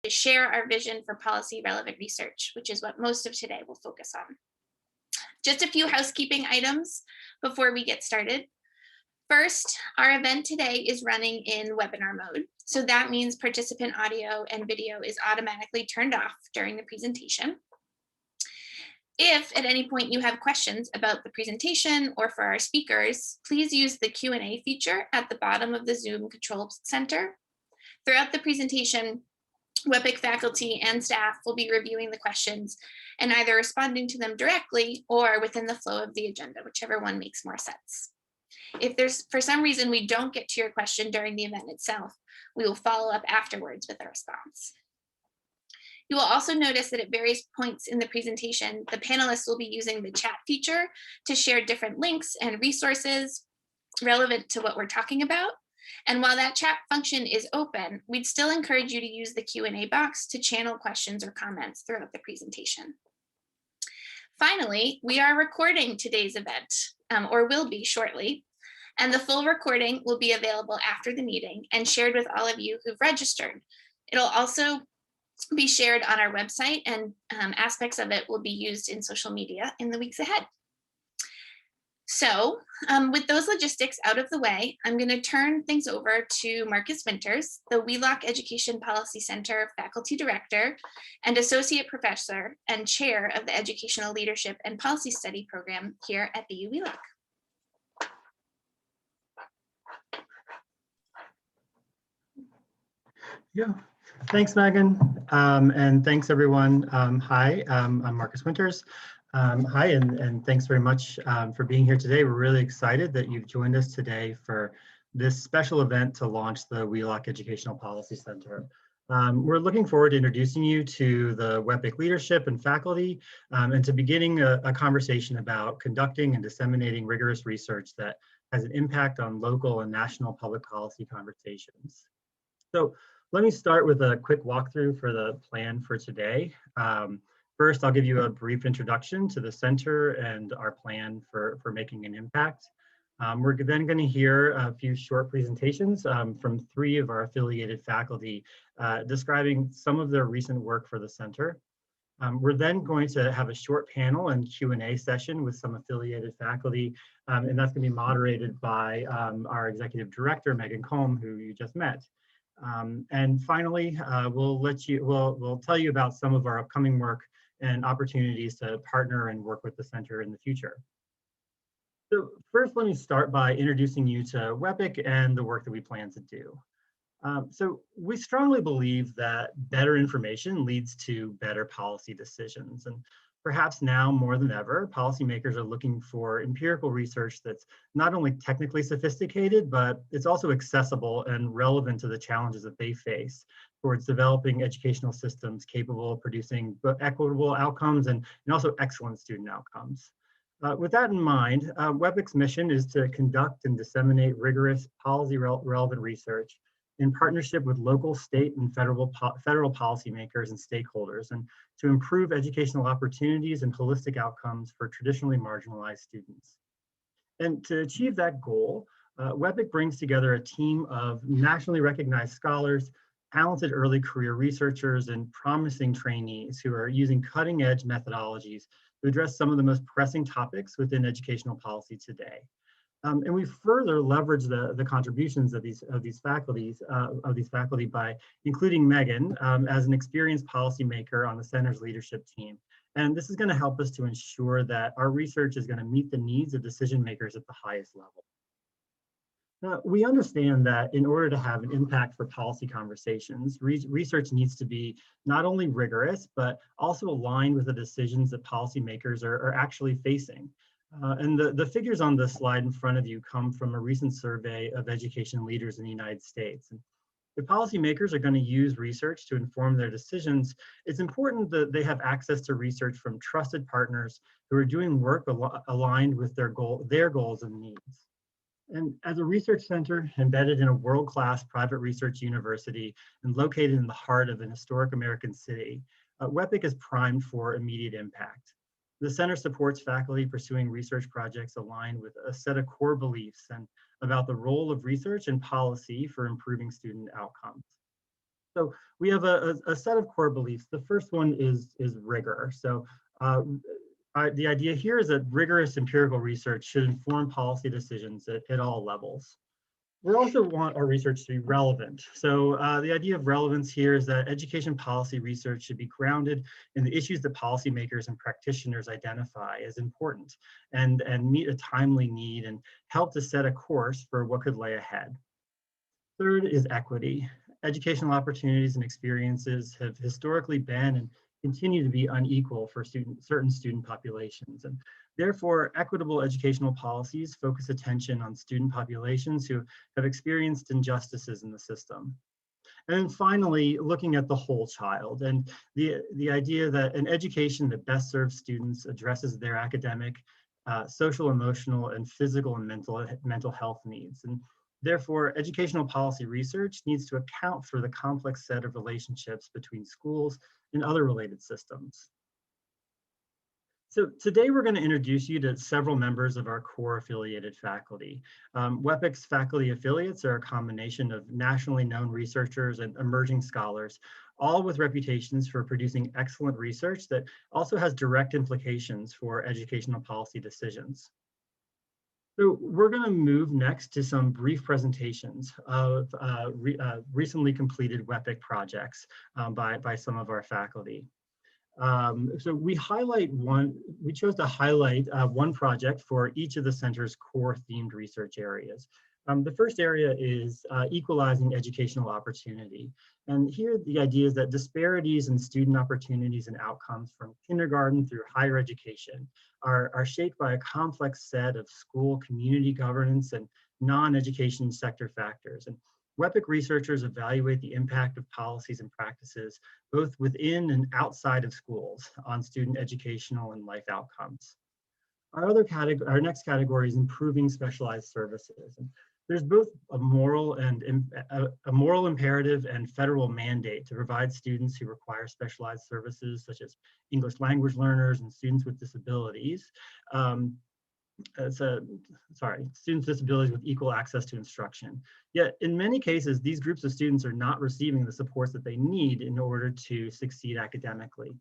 to share our vision for policy relevant research, which is what most of today will focus on. Just a few housekeeping items before we get started. First, our event today is running in webinar mode. So that means participant audio and video is automatically turned off during the presentation. If at any point you have questions about the presentation or for our speakers, please use the Q&A feature at the bottom of the Zoom Control Center. Throughout the presentation, WEPC faculty and staff will be reviewing the questions and either responding to them directly or within the flow of the agenda, whichever one makes more sense. If there's, for some reason, we don't get to your question during the event itself, we will follow up afterwards with a response. You will also notice that at various points in the presentation, the panelists will be using the chat feature to share different links and resources relevant to what we're talking about. And while that chat function is open, we'd still encourage you to use the Q&A box to channel questions or comments throughout the presentation. Finally, we are recording today's event, or will be shortly, and the full recording will be available after the meeting and shared with all of you who've registered. It'll also be shared on our website, and aspects of it will be used in social media in the weeks ahead. So with those logistics out of the way, I'm going to turn things over to Marcus Winters, the Wheelock Education Policy Center Faculty Director and Associate Professor and Chair of the Educational Leadership and Policy Study Program here at the U Wheelock. Yeah, thanks, Megan. And thanks, everyone. Hi, I'm Marcus Winters. Hi, and thanks very much for being here today. We're really excited that you've joined us today for this special event to launch the Wheelock Educational Policy Center. We're looking forward to introducing you to the WEPC leadership and faculty, and to beginning a conversation about conducting and disseminating rigorous research that has an impact on local and national public policy conversations. So let me start with a quick walkthrough for the plan for today. First, I'll give you a brief introduction to the center and our plan for making an impact. We're then going to hear a few short presentations from 3 of our affiliated faculty describing some of their recent work for the center. We're then going to have a short panel and Q&A session with some affiliated faculty, and that's going to be moderated by our executive director, Megan Combe, who you just met. And finally, we'll tell you about some of our upcoming work and opportunities to partner and work with the center in the future. So first, let me start by introducing you to WEPC and the work that we plan to do. So we strongly believe that better information leads to better policy decisions. And perhaps now more than ever, policymakers are looking for empirical research that's not only technically sophisticated, but it's also accessible and relevant to the challenges that they face towards developing educational systems capable of producing equitable outcomes and also excellent student outcomes. With that in mind, WEPC's mission is to conduct and disseminate rigorous policy relevant research in partnership with local, state, and federal policymakers and stakeholders, and to improve educational opportunities and holistic outcomes for traditionally marginalized students. And to achieve that goal, WEPC brings together a team of nationally recognized scholars, talented early career researchers, and promising trainees who are using cutting-edge methodologies to address some of the most pressing topics within educational policy today. And we further leverage the contributions of these faculty by including Megan as an experienced policymaker on the center's leadership team. And this is going to help us to ensure that our research is going to meet the needs of decision makers at the highest level. Now, we understand that in order to have an impact for policy conversations, research needs to be not only rigorous, but also aligned with the decisions that policymakers are actually facing. And the figures on this slide in front of you come from a recent survey of education leaders in the United States. And if policymakers are going to use research to inform their decisions, it's important that they have access to research from trusted partners who are doing work aligned with their goals and needs. And as a research center embedded in a world-class private research university and located in the heart of an historic American city, WEPC is primed for immediate impact. The center supports faculty pursuing research projects aligned with a set of core beliefs and about the role of research and policy for improving student outcomes. So we have a set of core beliefs. The first one is rigor. So the idea here is that rigorous empirical research should inform policy decisions at all levels. We also want our research to be relevant. So the idea of relevance here is that education policy research should be grounded in the issues that policymakers and practitioners identify as important and meet a timely need and help to set a course for what could lay ahead. Third is equity. Educational opportunities and experiences have historically been and continue to be unequal for certain student populations. And therefore, equitable educational policies focus attention on student populations who have experienced injustices in the system. And then finally, looking at the whole child and the idea that an education that best serves students addresses their academic, social, emotional, and physical and mental health needs. And therefore, educational policy research needs to account for the complex set of relationships between schools and other related systems. So today we're going to introduce you to several members of our core affiliated faculty. WEPC's faculty affiliates are a combination of nationally known researchers and emerging scholars, all with reputations for producing excellent research that also has direct implications for educational policy decisions. So we're going to move next to some brief presentations of recently completed WEPC projects by some of our faculty. So we chose to highlight one project for each of the center's core themed research areas. The first area is equalizing educational opportunity. And here the idea is that disparities in student opportunities and outcomes from kindergarten through higher education are shaped by a complex set of school, community governance, and non-education sector factors. And WEPC researchers evaluate the impact of policies and practices, both within and outside of schools, on student educational and life outcomes. Our next category is improving specialized services. And there's both a moral imperative and federal mandate to provide students who require specialized services, such as English language learners and students with disabilities. Students with disabilities with equal access to instruction. Yet in many cases, these groups of students are not receiving the supports that they need in order to succeed academically.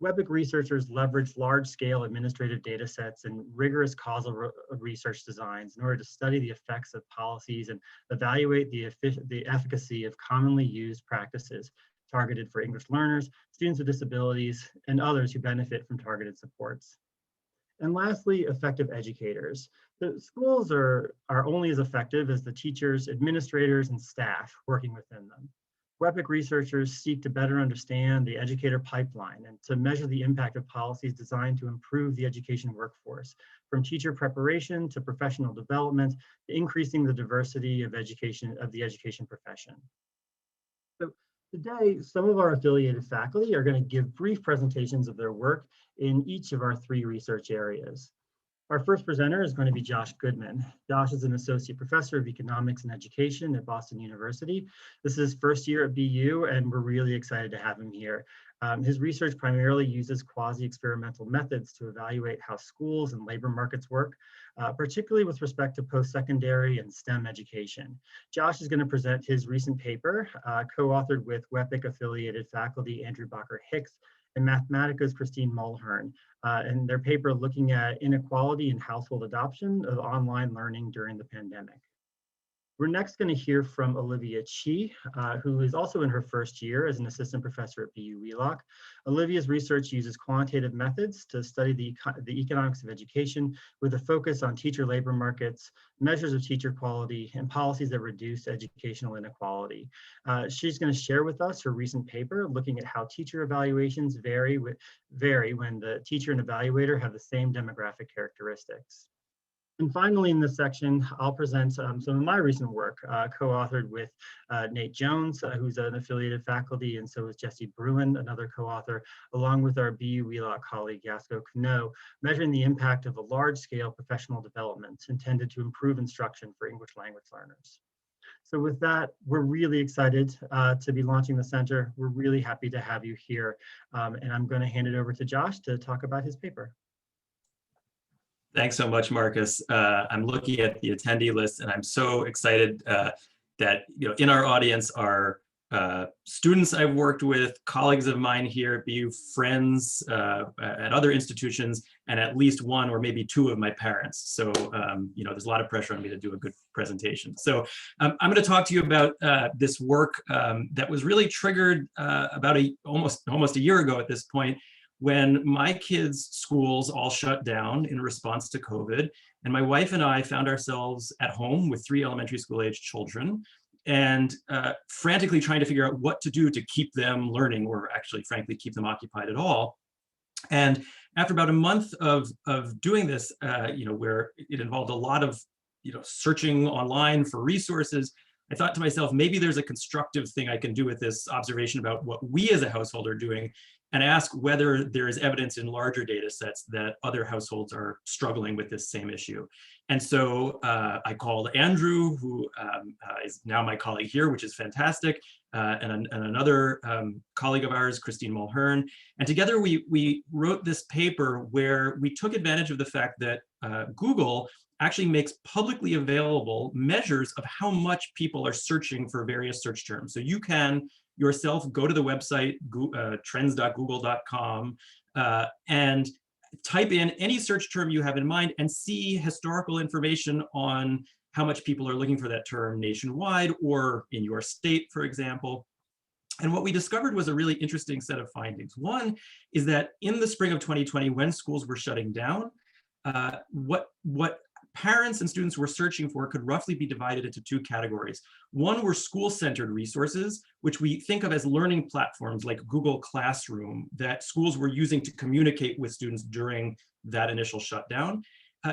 WEPC researchers leverage large-scale administrative data sets and rigorous causal research designs in order to study the effects of policies and evaluate the efficacy of commonly used practices targeted for English learners, students with disabilities, and others who benefit from targeted supports. And lastly, effective educators. The schools are only as effective as the teachers, administrators, and staff working within them. WEPC researchers seek to better understand the educator pipeline and to measure the impact of policies designed to improve the education workforce, from teacher preparation to professional development, to increasing the diversity of the education profession. So today, some of our affiliated faculty are going to give brief presentations of their work in each of our 3 research areas. Our first presenter is going to be Josh Goodman. Josh is an associate professor of economics and education at Boston University. This is his first year at BU, and we're really excited to have him here. His research primarily uses quasi-experimental methods to evaluate how schools and labor markets work, particularly with respect to post-secondary and STEM education. Josh is going to present his recent paper, co-authored with WEPC affiliated faculty Andrew Bacher-Hicks and Mathematica's Christine Mulhern, and their paper looking at inequality in household adoption of online learning during the pandemic. We're next going to hear from Olivia Chi, who is also in her first year as an assistant professor at BU Wheelock. Olivia's research uses quantitative methods to study the economics of education with a focus on teacher labor markets, measures of teacher quality, and policies that reduce educational inequality. She's going to share with us her recent paper looking at how teacher evaluations vary when the teacher and evaluator have the same demographic characteristics. And finally, in this section, I'll present some of my recent work, co-authored with Nate Jones, who's an affiliated faculty, and so is Jesse Bruin, another co-author, along with our BU Wheelock colleague, Yasko Kuno, measuring the impact of a large-scale professional development intended to improve instruction for English language learners. So with that, we're really excited to be launching the center. We're really happy to have you here. And I'm going to hand it over to Josh to talk about his paper. Thanks so much, Marcus. I'm looking at the attendee list, and I'm so excited that in our audience are students I've worked with, colleagues of mine here at BU, friends at other institutions, and at least one or maybe two of my parents. So, there's a lot of pressure on me to do a good presentation. So I'm going to talk to you about this work that was really triggered about almost a year ago at this point, when my kids' schools all shut down in response to COVID. And my wife and I found ourselves at home with 3 elementary school age children, and frantically trying to figure out what to do to keep them learning, or actually, frankly, keep them occupied at all. And after about a month of doing this, where it involved a lot of, searching online for resources, I thought to myself, maybe there's a constructive thing I can do with this observation about what we as a household are doing, and ask whether there is evidence in larger data sets that other households are struggling with this same issue. And so I called Andrew, who is now my colleague here, which is fantastic, and another colleague of ours, Christine Mulhern. And together we wrote this paper where we took advantage of the fact that Google actually makes publicly available measures of how much people are searching for various search terms. So you can yourself go to the website trends.google.com and type in any search term you have in mind and see historical information on how much people are looking for that term nationwide or in your state, for example. And what we discovered was a really interesting set of findings. One is that in the spring of 2020, when schools were shutting down, what parents and students were searching for could roughly be divided into 2 categories. One were school-centered resources, which we think of as learning platforms like Google Classroom that schools were using to communicate with students during that initial shutdown.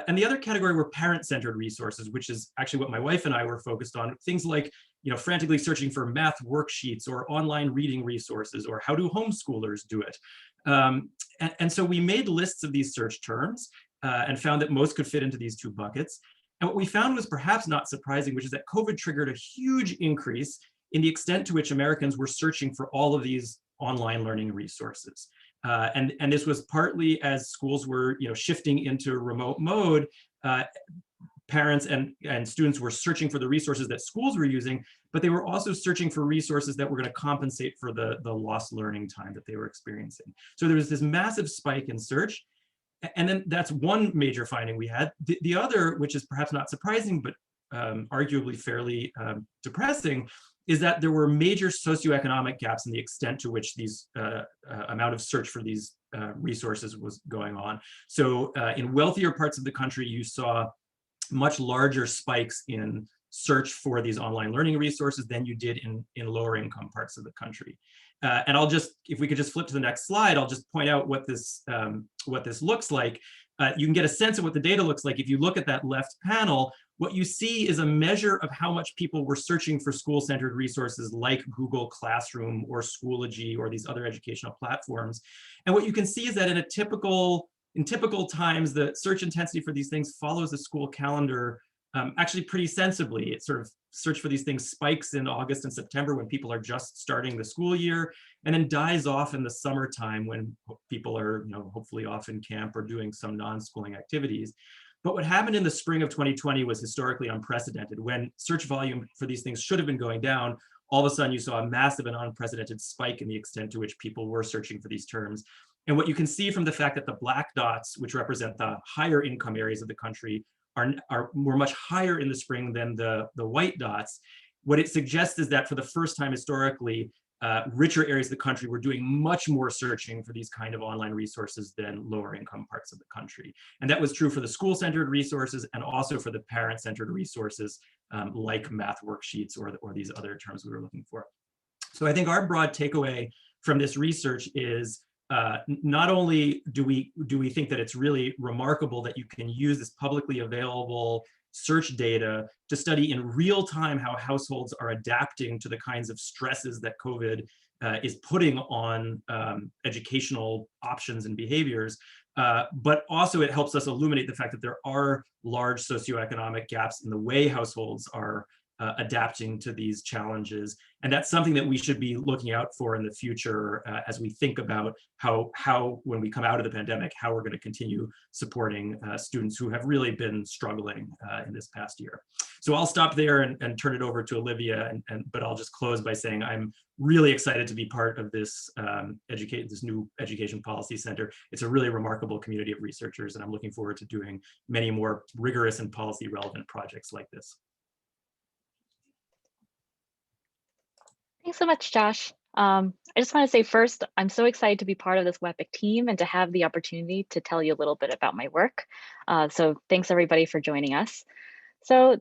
And the other category were parent-centered resources, which is actually what my wife and I were focused on. Things like, frantically searching for math worksheets or online reading resources, or how do homeschoolers do it? And so we made lists of these search terms and found that most could fit into these 2 buckets. And what we found was perhaps not surprising, which is that COVID triggered a huge increase in the extent to which Americans were searching for all of these online learning resources. And this was partly as schools were shifting into remote mode. Parents and students were searching for the resources that schools were using, but they were also searching for resources that were going to compensate for the lost learning time that they were experiencing. So there was this massive spike in search. And then that's one major finding we had. The other, which is perhaps not surprising, but arguably fairly depressing, is that there were major socioeconomic gaps in the extent to which these amount of search for these resources was going on. So in wealthier parts of the country, you saw much larger spikes in search for these online learning resources than you did in lower income parts of the country. And if we could just flip to the next slide, I'll just point out what this looks like. You can get a sense of what the data looks like. If you look at that left panel, what you see is a measure of how much people were searching for school-centered resources like Google Classroom or Schoology or these other educational platforms. And what you can see is that in typical times, the search intensity for these things follows the school calendar actually pretty sensibly. It sort of search for these things spikes in August and September when people are just starting the school year, and then dies off in the summertime when people are, hopefully off in camp or doing some non-schooling activities. But what happened in the spring of 2020 was historically unprecedented. When search volume for these things should have been going down, all of a sudden you saw a massive and unprecedented spike in the extent to which people were searching for these terms. And what you can see from the fact that the black dots, which represent the higher income areas of the country, were much higher in the spring than the white dots. What it suggests is that for the first time historically, richer areas of the country were doing much more searching for these kind of online resources than lower income parts of the country. And that was true for the school-centered resources and also for the parent-centered resources like math worksheets or these other terms we were looking for. So I think our broad takeaway from this research is not only do we think that it's really remarkable that you can use this publicly available search data to study in real time how households are adapting to the kinds of stresses that COVID is putting on educational options and behaviors, but also it helps us illuminate the fact that there are large socioeconomic gaps in the way households are adapting to these challenges. And that's something that we should be looking out for in the future as we think about how when we come out of the pandemic, how we're going to continue supporting students who have really been struggling in this past year. So I'll stop there and turn it over to Olivia, but I'll just close by saying I'm really excited to be part of this this new Education Policy Center. It's a really remarkable community of researchers, and I'm looking forward to doing many more rigorous and policy relevant projects like this. Thanks so much, Josh. I just want to say first, I'm so excited to be part of this WEPC team and to have the opportunity to tell you a little bit about my work. So thanks everybody for joining us. So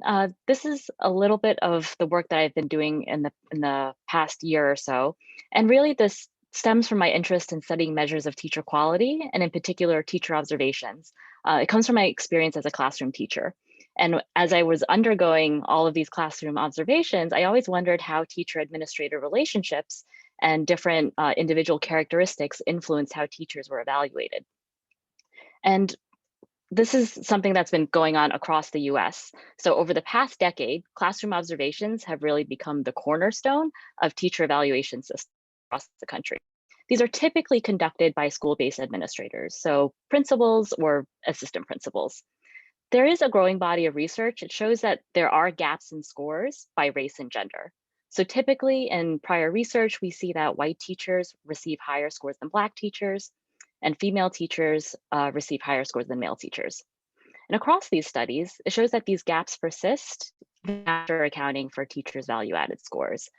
this is a little bit of the work that I've been doing in the past year or so. And really this stems from my interest in studying measures of teacher quality, and in particular, teacher observations. It comes from my experience as a classroom teacher. And as I was undergoing all of these classroom observations, I always wondered how teacher-administrator relationships and different individual characteristics influence how teachers were evaluated. And this is something that's been going on across the US. So over the past decade, classroom observations have really become the cornerstone of teacher evaluation systems across the country. These are typically conducted by school-based administrators, so principals or assistant principals. There is a growing body of research. It shows that there are gaps in scores by race and gender. So typically in prior research, we see that white teachers receive higher scores than Black teachers, and female teachers receive higher scores than male teachers. And across these studies, it shows that these gaps persist after accounting for teachers' value-added scores.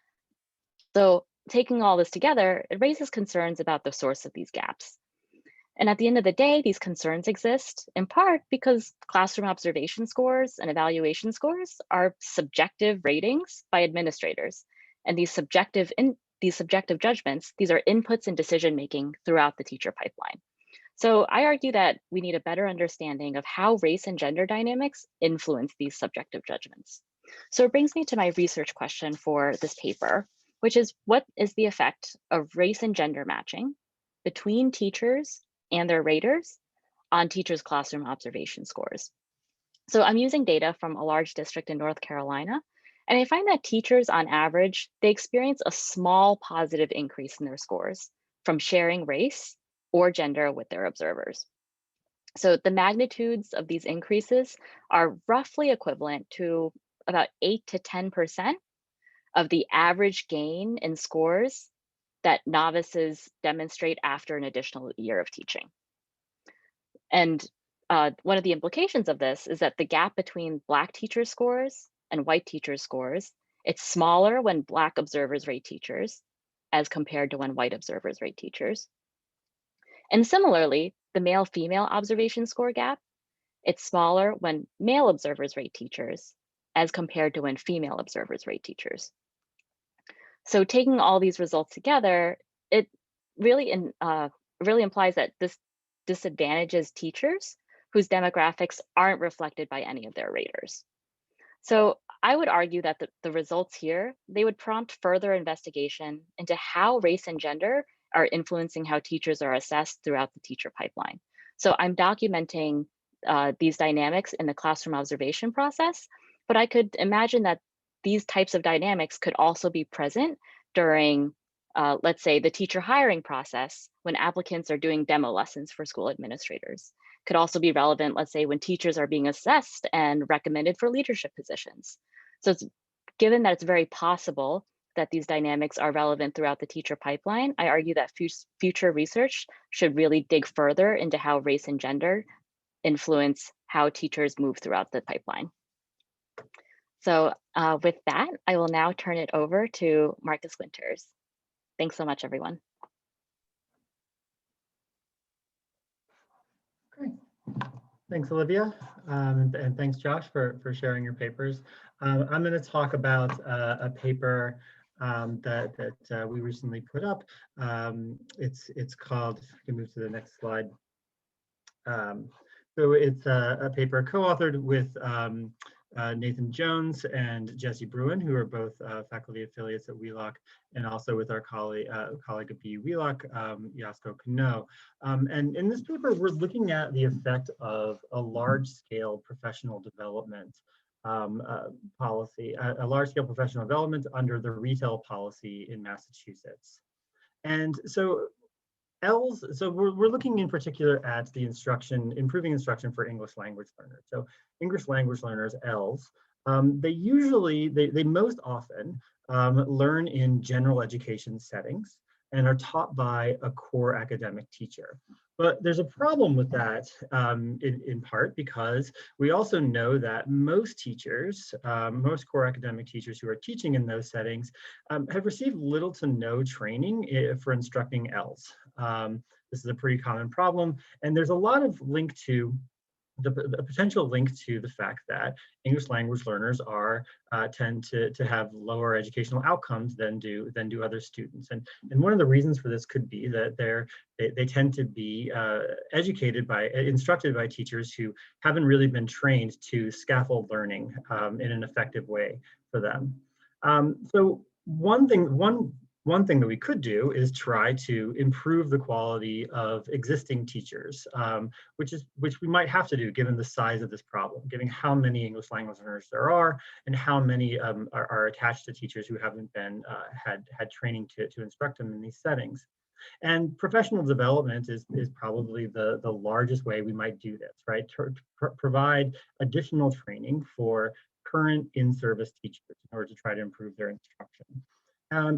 So taking all this together, it raises concerns about the source of these gaps. And at the end of the day, these concerns exist in part because classroom observation scores and evaluation scores are subjective ratings by administrators. And these subjective judgments, these are inputs in decision-making throughout the teacher pipeline. So I argue that we need a better understanding of how race and gender dynamics influence these subjective judgments. So it brings me to my research question for this paper, which is, what is the effect of race and gender matching between teachers and their raters on teachers' classroom observation scores? So I'm using data from a large district in North Carolina, and I find that teachers on average, they experience a small positive increase in their scores from sharing race or gender with their observers. So the magnitudes of these increases are roughly equivalent to about 8 to 10% of the average gain in scores that novices demonstrate after an additional year of teaching. And one of the implications of this is that the gap between Black teacher scores and white teacher scores, it's smaller when Black observers rate teachers as compared to when white observers rate teachers. And similarly, the male-female observation score gap, it's smaller when male observers rate teachers as compared to when female observers rate teachers. So taking all these results together, it really implies that this disadvantages teachers whose demographics aren't reflected by any of their raters. So I would argue that the results here, they would prompt further investigation into how race and gender are influencing how teachers are assessed throughout the teacher pipeline. So I'm documenting these dynamics in the classroom observation process, but I could imagine that these types of dynamics could also be present during, let's say, the teacher hiring process when applicants are doing demo lessons for school administrators. Could also be relevant, let's say, when teachers are being assessed and recommended for leadership positions. So given that it's very possible that these dynamics are relevant throughout the teacher pipeline, I argue that future research should really dig further into how race and gender influence how teachers move throughout the pipeline. So with that, I will now turn it over to Marcus Winters. Thanks so much, everyone. Great. Thanks, Olivia, and thanks, Josh, for sharing your papers. I'm going to talk about a paper that we recently put up. It's called, if I can move to the next slide. So it's a paper co-authored with Nathan Jones and Jesse Bruin, who are both faculty affiliates at Wheelock, and also with our colleague at BU Wheelock, Yasko Kano. And in this paper, we're looking at the effect of a large-scale professional development policy, a large-scale professional development under the retail policy in Massachusetts. And so we're looking in particular at the improving instruction for English language learners. So English language learners, ELLs, they most often learn in general education settings and are taught by a core academic teacher. But there's a problem with that in part because we also know that most teachers, most core academic teachers who are teaching in those settings have received little to no training for instructing ELs. This is a pretty common problem, and there's a lot of link to the potential link to the fact that English language learners tend to have lower educational outcomes than do other students, and one of the reasons for this could be that they tend to be instructed by teachers who haven't really been trained to scaffold learning in an effective way for them. So one thing that we could do is try to improve the quality of existing teachers, which we might have to do given the size of this problem, given how many English language learners there are and how many are attached to teachers who haven't been had training to instruct them in these settings. And professional development is probably the largest way we might do this, right? To provide additional training for current in-service teachers in order to try to improve their instruction.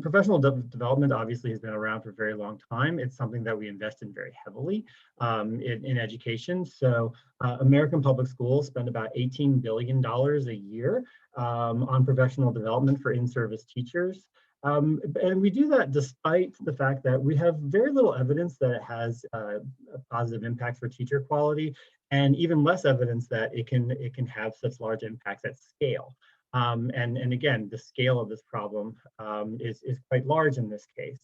Professional development obviously has been around for a very long time. It's something that we invest in very heavily in education. So American public schools spend about $18 billion a year on professional development for in-service teachers. And we do that despite the fact that we have very little evidence that it has a positive impact for teacher quality, and even less evidence that it can have such large impacts at scale. And again, the scale of this problem is quite large in this case.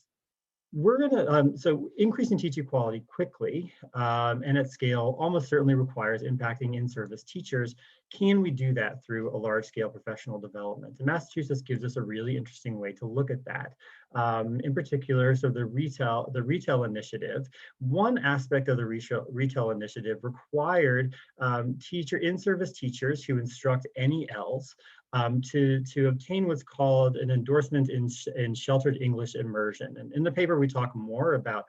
We're gonna, so increasing teacher quality quickly and at scale almost certainly requires impacting in-service teachers. Can we do that through a large-scale professional development? And Massachusetts gives us a really interesting way to look at that. In particular, so the retail initiative, one aspect of the retail initiative required in-service teachers who instruct any ELs to obtain what's called an endorsement in sheltered English immersion. And in the paper, we talk more about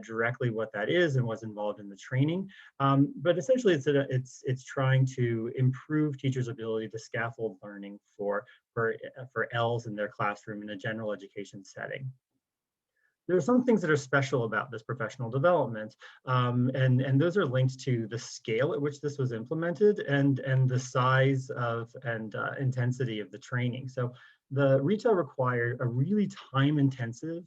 directly what that is and what's involved in the training. But essentially, it's trying to improve teachers' ability to scaffold learning for ELs in their classroom in a general education setting. There are some things that are special about this professional development, and those are linked to the scale at which this was implemented and the size of and intensity of the training. So the retail required a really time-intensive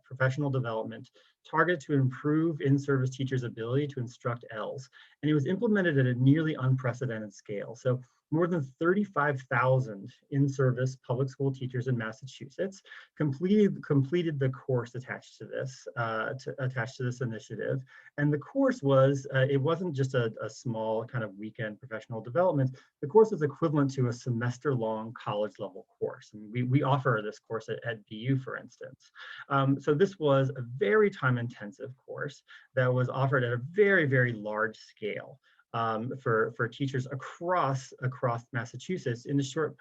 professional development targeted to improve in-service teachers' ability to instruct ELs, and it was implemented at a nearly unprecedented scale. So more than 35,000 in-service public school teachers in Massachusetts completed the course attached to this initiative. And the course was, it wasn't just a small kind of weekend professional development. The course is equivalent to a semester-long college-level course. And we offer this course at BU, for instance. So this was a very time-intensive course that was offered at a very, very large scale. For teachers across Massachusetts in a short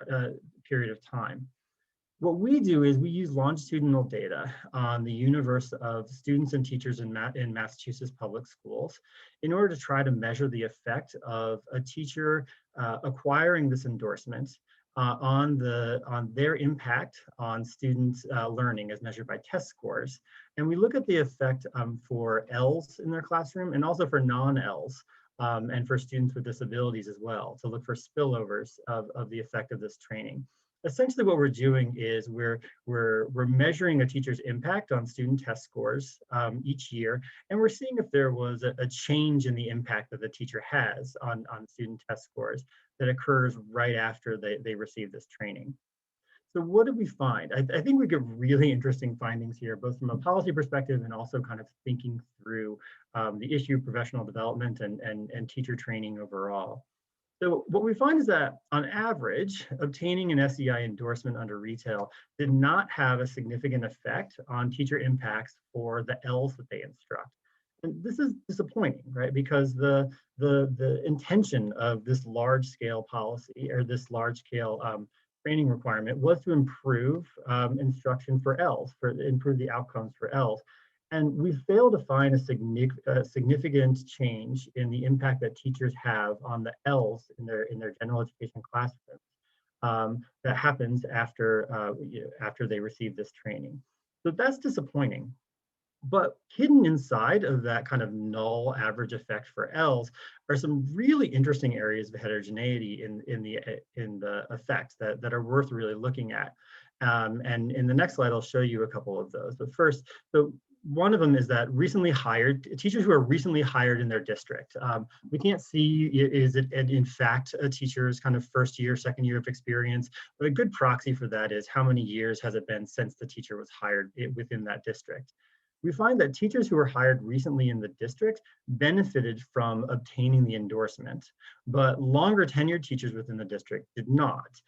period of time. What we do is we use longitudinal data on the universe of students and teachers in Massachusetts public schools in order to try to measure the effect of a teacher acquiring this endorsement on their impact on students' learning as measured by test scores. And we look at the effect for ELs in their classroom and also for non-ELs. And for students with disabilities as well, to look for spillovers of the effect of this training. Essentially what we're doing is we're measuring a teacher's impact on student test scores each year, and we're seeing if there was a change in the impact that the teacher has on student test scores that occurs right after they receive this training. So what did we find? I think we get really interesting findings here, both from a policy perspective and also kind of thinking through the issue of professional development and teacher training overall. So what we find is that on average, obtaining an SEI endorsement under retail did not have a significant effect on teacher impacts for the ELs that they instruct. And this is disappointing, right? Because the intention of this large scale policy or this large scale training requirement was to improve instruction for ELs, improve the outcomes for ELs. And we failed to find a significant change in the impact that teachers have on the ELs in their general education classrooms. that happens after, after they receive this training. So that's disappointing. But hidden inside of that kind of null average effect for Ls are some really interesting areas of heterogeneity in the effects that are worth really looking at. And in the next slide, I'll show you a couple of those. But first, so one of them is that recently hired teachers who are recently hired in their district. We can't see, is it in fact a teacher's kind of first year, second year of experience, but a good proxy for that is how many years has it been since the teacher was hired within that district. We find that teachers who were hired recently in the district benefited from obtaining the endorsement, but longer tenured teachers within the district did not.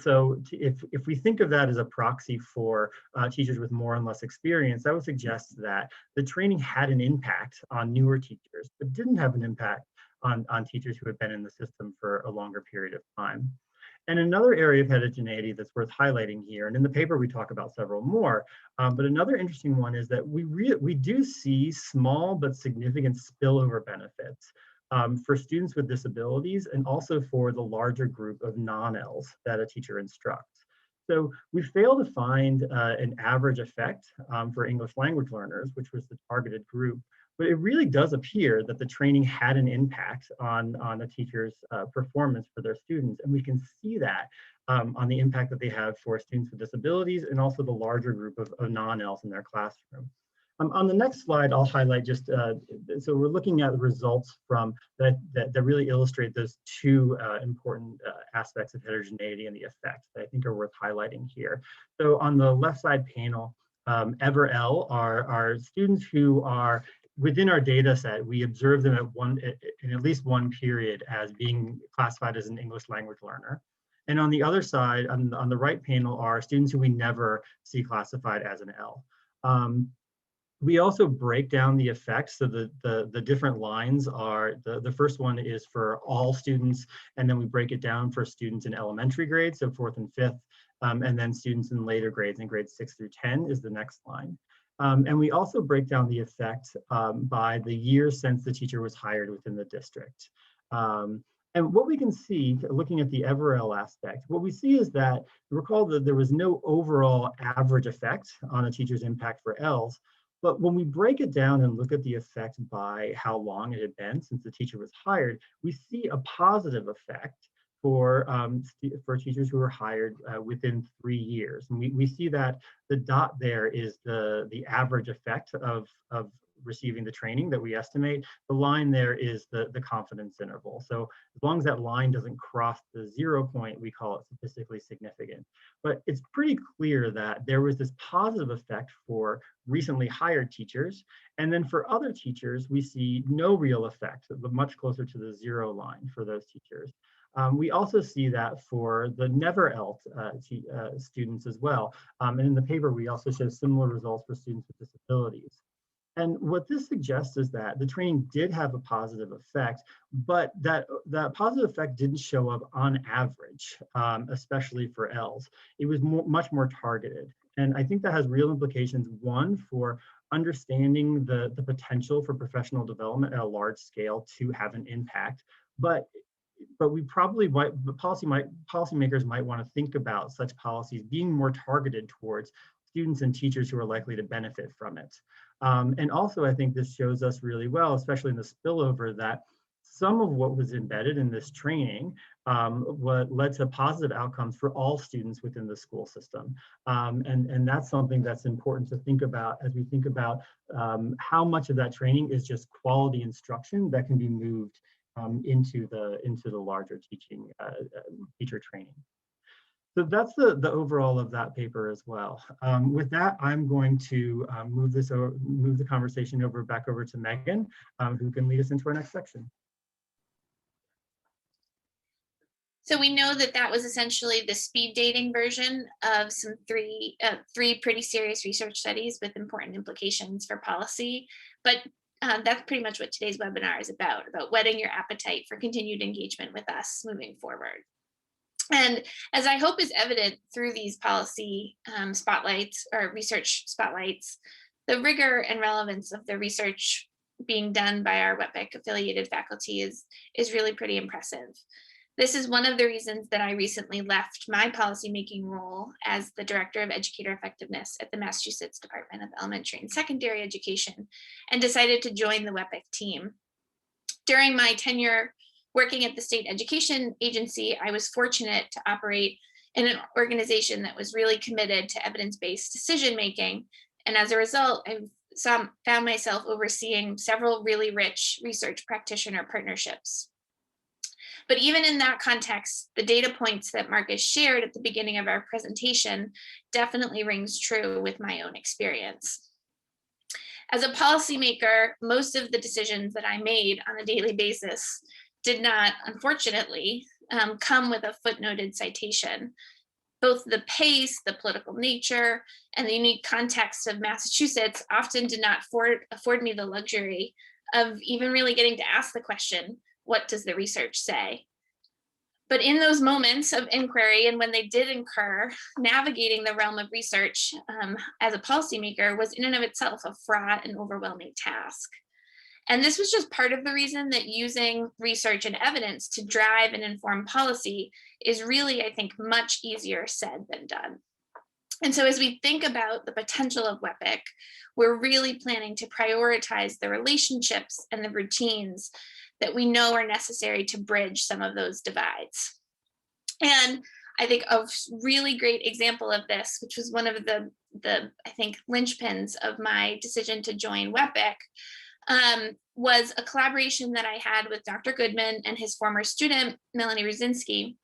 So if we think of that as a proxy for teachers with more and less experience, that would suggest that the training had an impact on newer teachers, but didn't have an impact on teachers who had been in the system for a longer period of time. And another area of heterogeneity that's worth highlighting here, and in the paper we talk about several more, but another interesting one is that we do see small but significant spillover benefits for students with disabilities and also for the larger group of non-Ls that a teacher instructs. So we fail to find an average effect for English language learners, which was the targeted group, but it really does appear that the training had an impact on a teacher's performance for their students. And we can see that on the impact that they have for students with disabilities and also the larger group of non-Ls in their classroom. On the next slide, I'll highlight just, so we're looking at the results from that really illustrate those two important aspects of heterogeneity and the effects that I think are worth highlighting here. So on the left side panel, EverL are students who are within our data set. We observe them in at least one period as being classified as an English language learner. And on the other side, on the right panel, are students who we never see classified as an L. We also break down the effects. So the different lines are, the first one is for all students, and then we break it down for students in elementary grades, so 4th and 5th, and then students in later grades, in grades 6 through 10 is the next line. And we also break down the effect by the years since the teacher was hired within the district. And what we can see, looking at the EverL aspect, what we see is that, recall that there was no overall average effect on a teacher's impact for Ls, but when we break it down and look at the effect by how long it had been since the teacher was hired, we see a positive effect for teachers who were hired within 3 years. And we see that the dot there is the average effect of receiving the training that we estimate. The line there is the confidence interval. So as long as that line doesn't cross the 0 point, we call it statistically significant. But it's pretty clear that there was this positive effect for recently hired teachers. And then for other teachers, we see no real effect, but much closer to the 0 line for those teachers. We also see that for the never L students as well. And in the paper, we also show similar results for students with disabilities. And what this suggests is that the training did have a positive effect, but that positive effect didn't show up on average, especially for Ls. It was much more targeted. And I think that has real implications, one, for understanding the potential for professional development at a large scale to have an impact, but we probably might, policymakers might want to think about such policies being more targeted towards students and teachers who are likely to benefit from it. And also, I think this shows us really well, especially in the spillover, that some of what was embedded in this training what led to positive outcomes for all students within the school system. And that's something that's important to think about as we think about how much of that training is just quality instruction that can be moved into the larger teacher training. So that's the overall of that paper as well. With that, I'm going to move the conversation back over to Megan, who can lead us into our next section. So we know that was essentially the speed dating version of three pretty serious research studies with important implications for policy. But that's pretty much what today's webinar is about whetting your appetite for continued engagement with us moving forward. And as I hope is evident through these policy spotlights or research spotlights, the rigor and relevance of the research being done by our WEPC affiliated faculty is really pretty impressive. This is one of the reasons that I recently left my policymaking role as the Director of Educator Effectiveness at the Massachusetts Department of Elementary and Secondary Education and decided to join the WEPC team. During my tenure working at the state education agency, I was fortunate to operate in an organization that was really committed to evidence-based decision-making. And as a result, I found myself overseeing several really rich research practitioner partnerships. But even in that context, the data points that Marcus shared at the beginning of our presentation definitely rings true with my own experience. As a policymaker, most of the decisions that I made on a daily basis did not, unfortunately, come with a footnoted citation. Both the pace, the political nature, and the unique context of Massachusetts often did not afford me the luxury of even really getting to ask the question, what does the research say? But in those moments of inquiry, and when they did incur, navigating the realm of research as a policymaker was in and of itself a fraught and overwhelming task. And this was just part of the reason that using research and evidence to drive and inform policy is really, I think, much easier said than done. And so as we think about the potential of WEPC, we're really planning to prioritize the relationships and the routines that we know are necessary to bridge some of those divides. And I think a really great example of this, which was one of the I think, linchpins of my decision to join WEPC, was a collaboration that I had with Dr. Goodman and his former student, Melanie Ruzinski,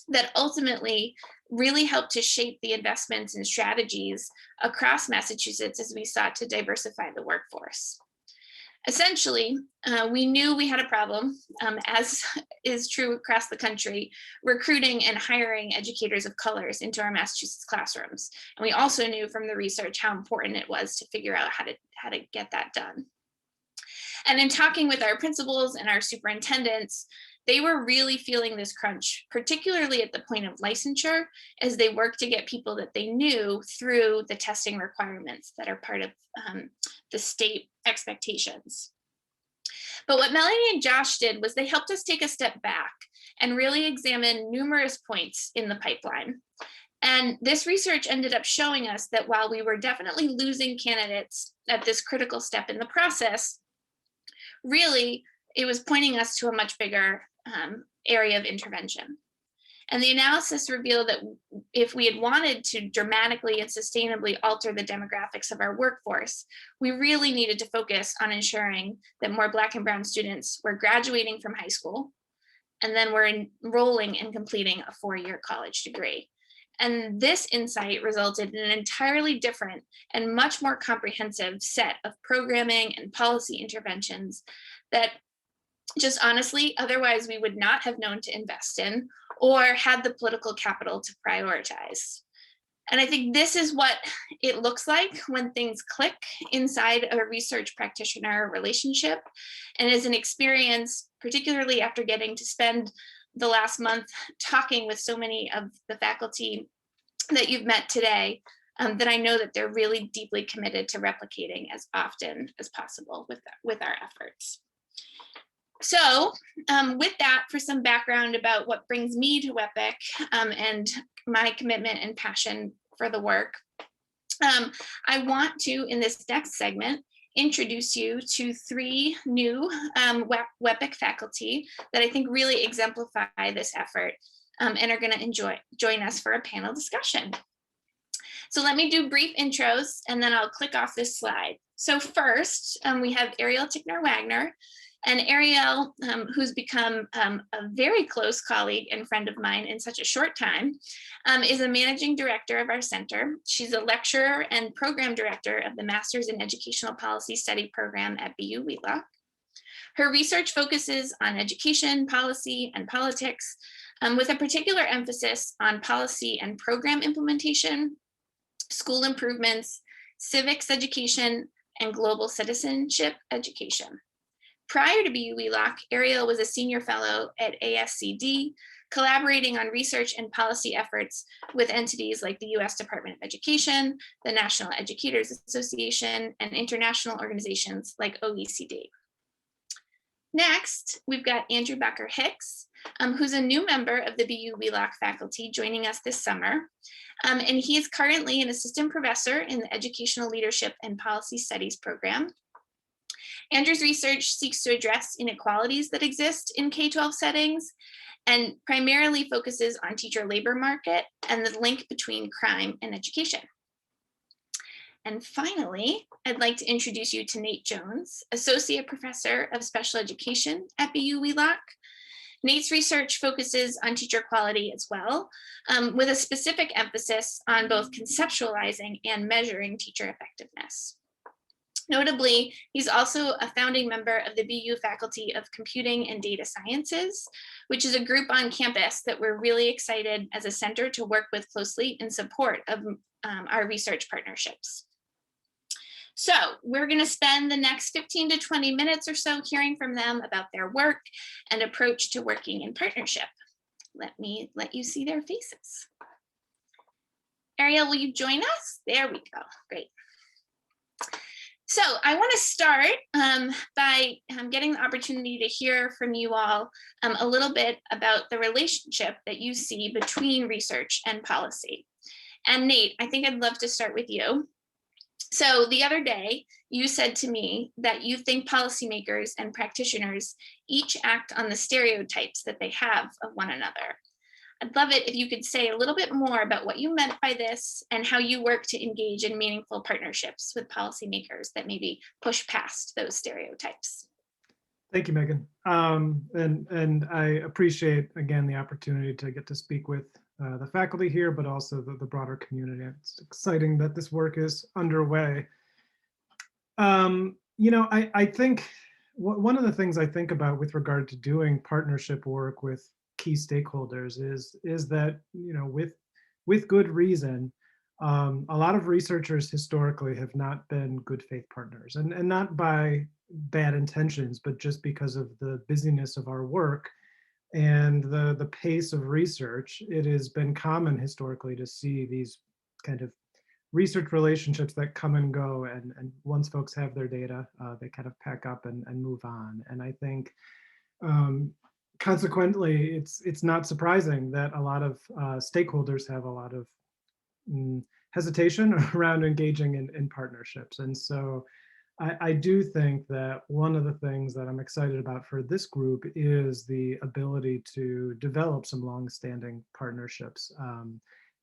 that ultimately really helped to shape the investments and strategies across Massachusetts as we sought to diversify the workforce. Essentially, we knew we had a problem, as is true across the country, recruiting and hiring educators of colors into our Massachusetts classrooms. And we also knew from the research how important it was to figure out how to get that done. And in talking with our principals and our superintendents, they were really feeling this crunch, particularly at the point of licensure, as they worked to get people that they knew through the testing requirements that are part of the state expectations. But what Melanie and Josh did was they helped us take a step back and really examine numerous points in the pipeline. And this research ended up showing us that while we were definitely losing candidates at this critical step in the process, really, it was pointing us to a much bigger area of intervention. And the analysis revealed that if we had wanted to dramatically and sustainably alter the demographics of our workforce, we really needed to focus on ensuring that more Black and Brown students were graduating from high school and then were enrolling and completing a four-year college degree. And this insight resulted in an entirely different and much more comprehensive set of programming and policy interventions that just honestly, otherwise we would not have known to invest in or had the political capital to prioritize. And I think this is what it looks like when things click inside a research practitioner relationship, and is an experience, particularly after getting to spend the last month talking with so many of the faculty that you've met today, that I know that they're really deeply committed to replicating as often as possible with our efforts. So with that, for some background about what brings me to WEPC and my commitment and passion for the work, I want to, in this next segment, introduce you to three new WEPC faculty that I think really exemplify this effort and are going to join us for a panel discussion. So let me do brief intros and then I'll click off this slide. So first, we have Ariel Tickner-Wagner. And Ariel, who's become a very close colleague and friend of mine in such a short time, is a managing director of our center. She's a lecturer and program director of the Masters in Educational Policy Study program at BU Wheelock. Her research focuses on education, policy, and politics, with a particular emphasis on policy and program implementation, school improvements, civics education, and global citizenship education. Prior to BU Wheelock, Ariel was a senior fellow at ASCD, collaborating on research and policy efforts with entities like the US Department of Education, the National Educators Association, and international organizations like OECD. Next, we've got Andrew Becker-Hicks, who's a new member of the BU Wheelock faculty joining us this summer. And he is currently an assistant professor in the Educational Leadership and Policy Studies program. Andrew's research seeks to address inequalities that exist in K-12 settings and primarily focuses on teacher labor market and the link between crime and education. And finally, I'd like to introduce you to Nate Jones, Associate Professor of Special Education at BU Wheelock. Nate's research focuses on teacher quality as well, with a specific emphasis on both conceptualizing and measuring teacher effectiveness. Notably, he's also a founding member of the BU Faculty of Computing and Data Sciences, which is a group on campus that we're really excited as a center to work with closely in support of our research partnerships. So we're going to spend the next 15 to 20 minutes or so hearing from them about their work and approach to working in partnership. Let me let you see their faces. Ariel, will you join us? There we go. Great. So I want to start by getting the opportunity to hear from you all a little bit about the relationship that you see between research and policy. And Nate, I think I'd love to start with you. So the other day, you said to me that you think policymakers and practitioners each act on the stereotypes that they have of one another. I'd love it if you could say a little bit more about what you meant by this and how you work to engage in meaningful partnerships with policymakers that maybe push past those stereotypes. Thank you, Megan. And I appreciate, again, the opportunity to get to speak with the faculty here, but also the broader community. It's exciting that this work is underway. You know, I think one of the things I think about with regard to doing partnership work with key stakeholders is that, you know, with good reason, a lot of researchers historically have not been good faith partners, and not by bad intentions, but just because of the busyness of our work and the pace of research. It has been common historically to see these kind of research relationships that come and go, and once folks have their data, they kind of pack up and move on. And I think consequently, it's not surprising that a lot of stakeholders have a lot of hesitation around engaging in partnerships. And so I do think that one of the things that I'm excited about for this group is the ability to develop some long-standing partnerships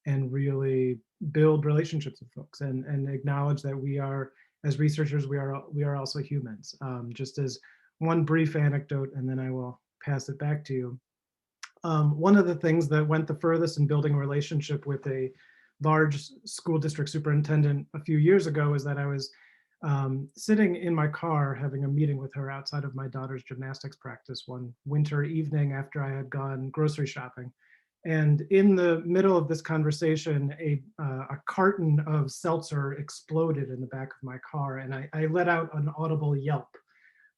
and really build relationships with folks and acknowledge that we are, as researchers, we are also humans. Just as one brief anecdote, and then I will pass it back to you. One of the things that went the furthest in building a relationship with a large school district superintendent a few years ago is that I was sitting in my car having a meeting with her outside of my daughter's gymnastics practice one winter evening after I had gone grocery shopping. And in the middle of this conversation, a carton of seltzer exploded in the back of my car, and I let out an audible yelp.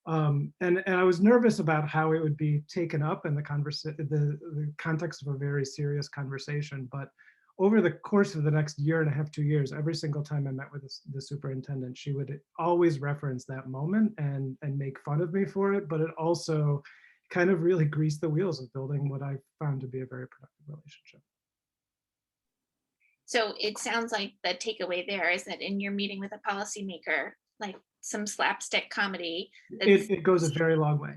And I was nervous about how it would be taken up in the context of a very serious conversation. But over the course of the next year and a half, 2 years, every single time I met with the superintendent, she would always reference that moment and make fun of me for it. But it also kind of really greased the wheels of building what I found to be a very productive relationship. So it sounds like the takeaway there is that in your meeting with a policymaker, like some slapstick comedy. It goes a very long way.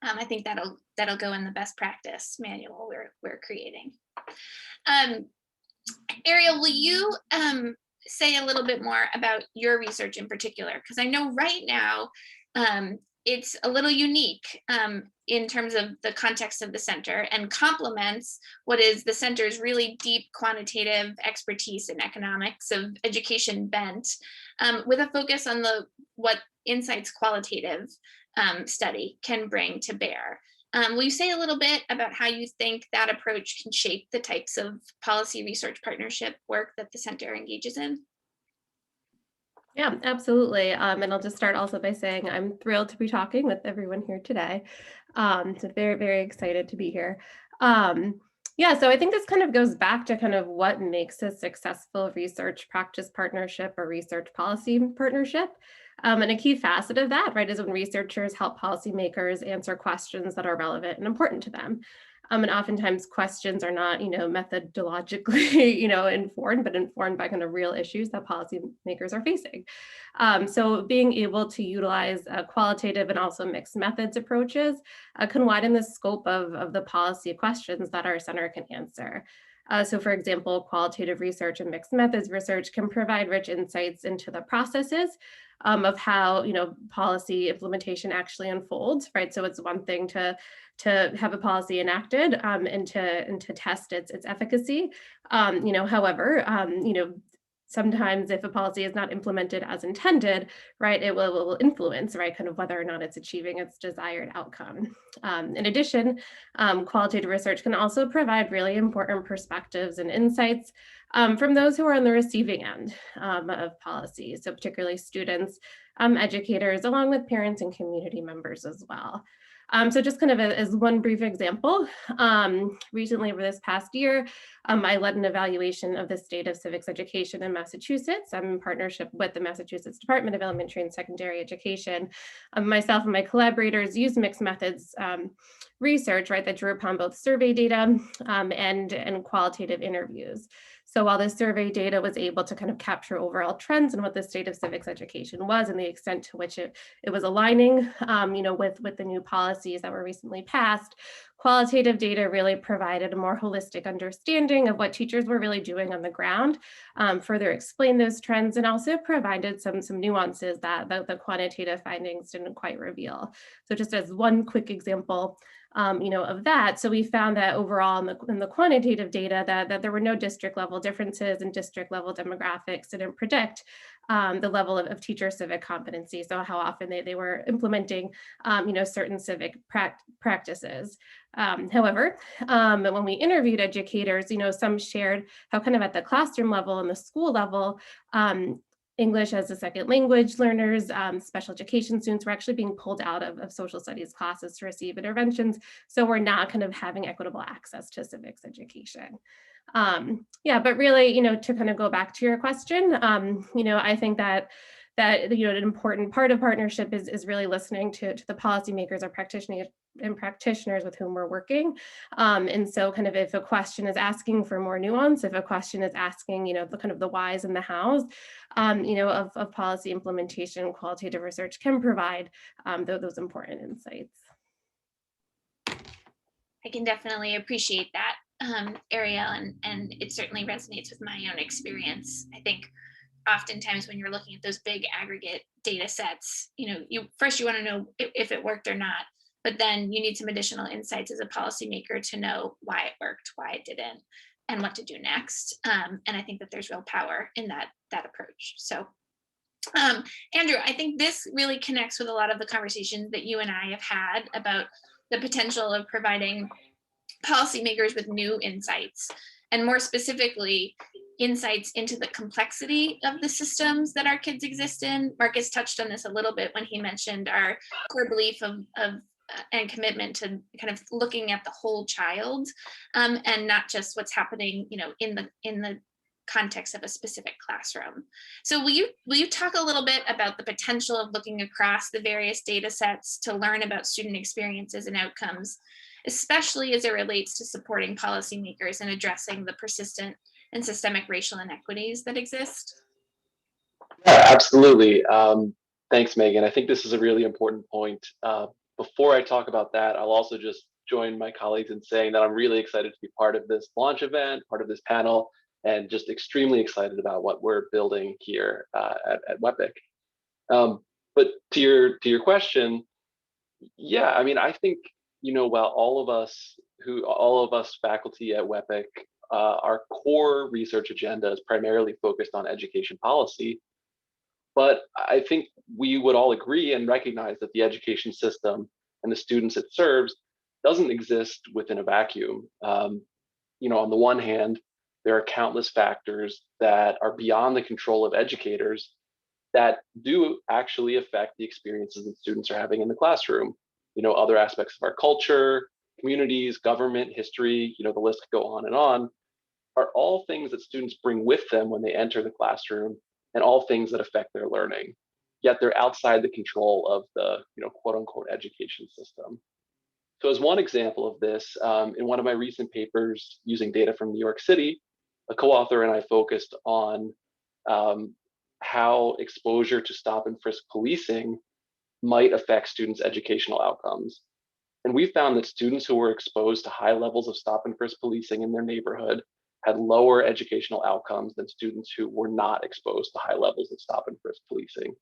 I think that'll go in the best practice manual we're creating. Ariel, will you say a little bit more about your research in particular? Because I know right now it's a little unique in terms of the context of the center and complements what is the center's really deep quantitative expertise in economics of education bent, with a focus on what Insight's qualitative study can bring to bear. Will you say a little bit about how you think that approach can shape the types of policy research partnership work that the center engages in? Yeah, absolutely. And I'll just start also by saying I'm thrilled to be talking with everyone here today. So very, very excited to be here. Yeah, so I think this kind of goes back to kind of what makes a successful research practice partnership or research policy partnership. And a key facet of that, right, is when researchers help policymakers answer questions that are relevant and important to them. And oftentimes questions are not, methodologically, informed, but informed by kind of real issues that policymakers are facing. So being able to utilize qualitative and also mixed methods approaches can widen the scope of the policy questions that our center can answer. So for example, qualitative research and mixed methods research can provide rich insights into the processes of how policy implementation actually unfolds, right? So it's one thing to have a policy enacted and to test its efficacy. However, sometimes if a policy is not implemented as intended, right, it will influence, right, kind of whether or not it's achieving its desired outcome. In addition, qualitative research can also provide really important perspectives and insights from those who are on the receiving end of policy. So particularly students, educators, along with parents and community members as well. So just kind of as one brief example, recently over this past year, I led an evaluation of the state of civics education in Massachusetts. I'm in partnership with the Massachusetts Department of Elementary and Secondary Education. Myself and my collaborators used mixed methods research, right, that drew upon both survey data and qualitative interviews. So while the survey data was able to kind of capture overall trends in what the state of civics education was and the extent to which it was aligning, with the new policies that were recently passed, qualitative data really provided a more holistic understanding of what teachers were really doing on the ground, further explained those trends, and also provided some nuances that the quantitative findings didn't quite reveal. So just as one quick example, of that. So we found that overall in the quantitative data that there were no district level differences, and district level demographics didn't predict the level of teacher civic competency. So how often they were implementing, certain civic practices. However, when we interviewed educators, some shared how kind of at the classroom level and the school level, English as a second language learners, special education students were actually being pulled out of social studies classes to receive interventions. So we're not kind of having equitable access to civics education. But really, to kind of go back to your question, I think that an important part of partnership is really listening to the policymakers or practitioners with whom we're working. And so kind of if a question is asking for more nuance, if a question is asking, the kind of the whys and the hows, of policy implementation, qualitative research can provide those important insights. I can definitely appreciate that, Ariel, and it certainly resonates with my own experience. I think oftentimes when you're looking at those big aggregate data sets, you want to know if it worked or not, but then you need some additional insights as a policymaker to know why it worked, why it didn't, and what to do next. And I think that there's real power in that approach. So Andrew, I think this really connects with a lot of the conversations that you and I have had about the potential of providing policymakers with new insights, and more specifically, insights into the complexity of the systems that our kids exist in. Marcus touched on this a little bit when he mentioned our core belief of and commitment to kind of looking at the whole child, and not just what's happening, in the context of a specific classroom. So will you talk a little bit about the potential of looking across the various data sets to learn about student experiences and outcomes, especially as it relates to supporting policymakers and addressing the persistent and systemic racial inequities that exist? Yeah, absolutely. Thanks, Megan. I think this is a really important point. Before I talk about that, I'll also just join my colleagues in saying that I'm really excited to be part of this launch event, part of this panel, and just extremely excited about what we're building here at WEPC. But to your question, yeah, I mean, I think, while all of us faculty at WEPC, our core research agenda is primarily focused on education policy. But I think we would all agree and recognize that the education system and the students it serves doesn't exist within a vacuum. On the one hand, there are countless factors that are beyond the control of educators that do actually affect the experiences that students are having in the classroom. Other aspects of our culture, communities, government, history, the list could go on and on, are all things that students bring with them when they enter the classroom and all things that affect their learning. Yet they're outside the control of the, quote unquote education system. So as one example of this, in one of my recent papers using data from New York City, a co-author and I focused on how exposure to stop and frisk policing might affect students' educational outcomes. And we found that students who were exposed to high levels of stop and frisk policing in their neighborhood had lower educational outcomes than students who were not exposed to high levels of stop and frisk policing.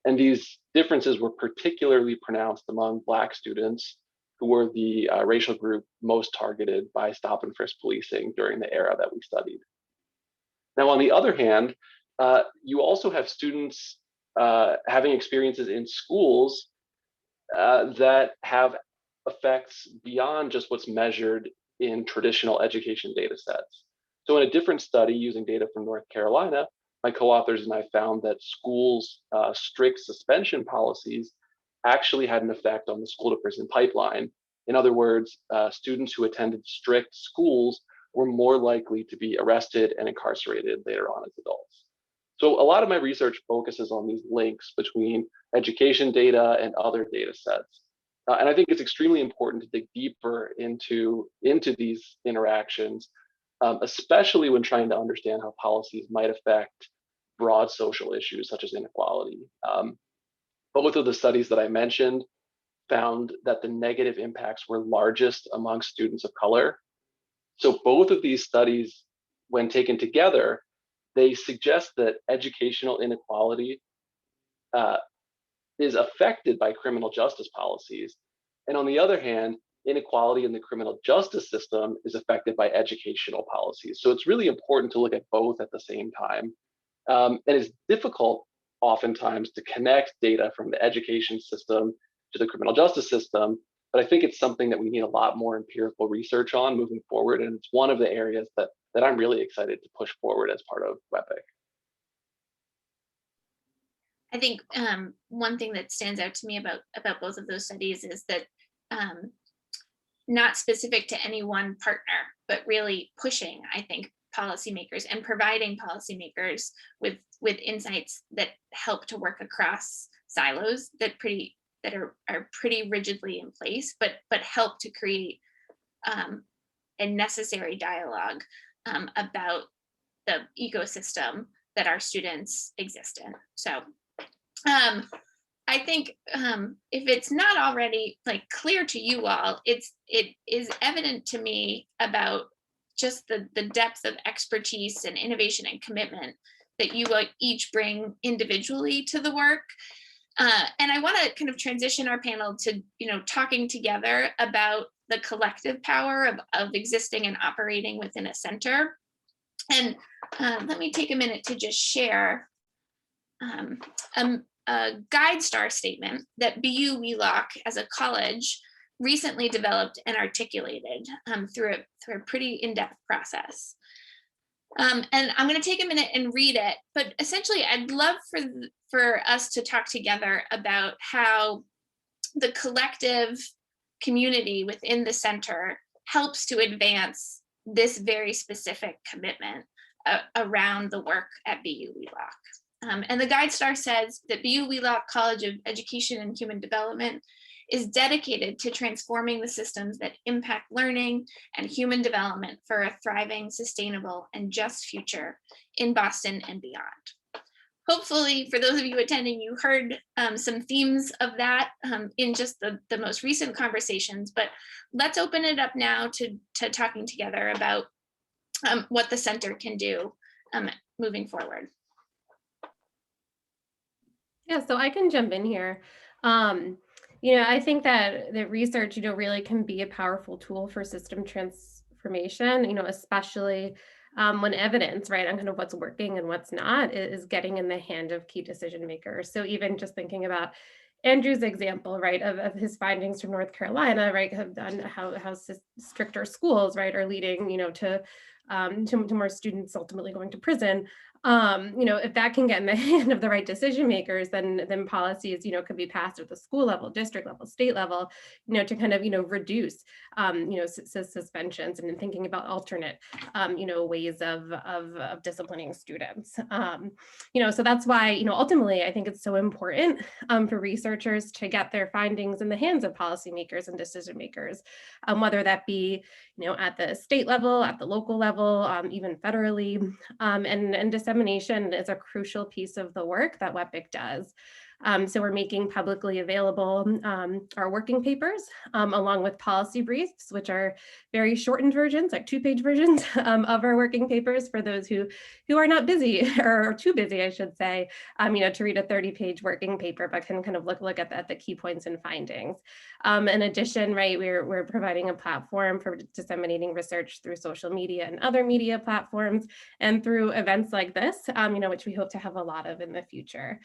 And these differences were particularly pronounced among Black students, who were the racial group most targeted by stop and frisk policing during the era that we studied. Now, on the other hand, you also have students having experiences in schools that have effects beyond just what's measured in traditional education data sets. So in a different study using data from North Carolina, my co-authors and I found that schools' strict suspension policies actually had an effect on the school to prison pipeline. In other words, students who attended strict schools were more likely to be arrested and incarcerated later on as adults. So a lot of my research focuses on these links between education data and other data sets. And I think it's extremely important to dig deeper into these interactions, especially when trying to understand how policies might affect broad social issues such as inequality. Both of the studies that I mentioned found that the negative impacts were largest among students of color. So both of these studies, when taken together, they suggest that educational inequality is affected by criminal justice policies. And on the other hand, inequality in the criminal justice system is affected by educational policies. So it's really important to look at both at the same time. And it's difficult oftentimes to connect data from the education system to the criminal justice system, but I think it's something that we need a lot more empirical research on moving forward. And it's one of the areas that I'm really excited to push forward as part of WEPC. I think one thing that stands out to me about both of those studies is that not specific to any one partner, but really pushing, I think, policymakers and providing policymakers with insights that help to work across silos that are pretty rigidly in place, but help to create a necessary dialogue about the ecosystem that our students exist in. So I think if it's not already clear to you all, it is evident to me about just the depth of expertise and innovation and commitment that you each bring individually to the work. And I want to kind of transition our panel to talking together about the collective power of existing and operating within a center. And let me take a minute to just share a guide star statement that BU Wheelock as a college recently developed and articulated through a pretty in-depth process. And I'm going to take a minute and read it, but essentially I'd love for us to talk together about how the collective community within the center helps to advance this very specific commitment around the work at BU Wheelock. And the guide star says that BU Wheelock College of Education and Human Development is dedicated to transforming the systems that impact learning and human development for a thriving, sustainable, and just future in Boston and beyond. Hopefully, for those of you attending, you heard some themes of that in just the most recent conversations, but let's open it up now to talking together about what the center can do moving forward. Yeah, so I can jump in here. I think that the research, really can be a powerful tool for system transformation, especially when evidence, right, on kind of what's working and what's not is getting in the hand of key decision makers. So even just thinking about Andrew's example, right, of his findings from North Carolina, right, have done how stricter schools, right, are leading, to to more students ultimately going to prison. If that can get in the hand of the right decision makers, then policies, could be passed at the school level, district level, state level, to kind of, reduce, suspensions and thinking about alternate, ways of disciplining students. So that's why, ultimately, I think it's so important for researchers to get their findings in the hands of policymakers and decision makers, whether that be, at the state level, at the local level, even federally, and dissemination is a crucial piece of the work that WEPC does. So we're making publicly available our working papers, along with policy briefs, which are very shortened versions, like 2-page versions of our working papers for those who are not busy or too busy, I should say, to read a 30-page working paper, but can kind of look at the key points and findings. In addition, right, we're providing a platform for disseminating research through social media and other media platforms, and through events like this, which we hope to have a lot of in the future.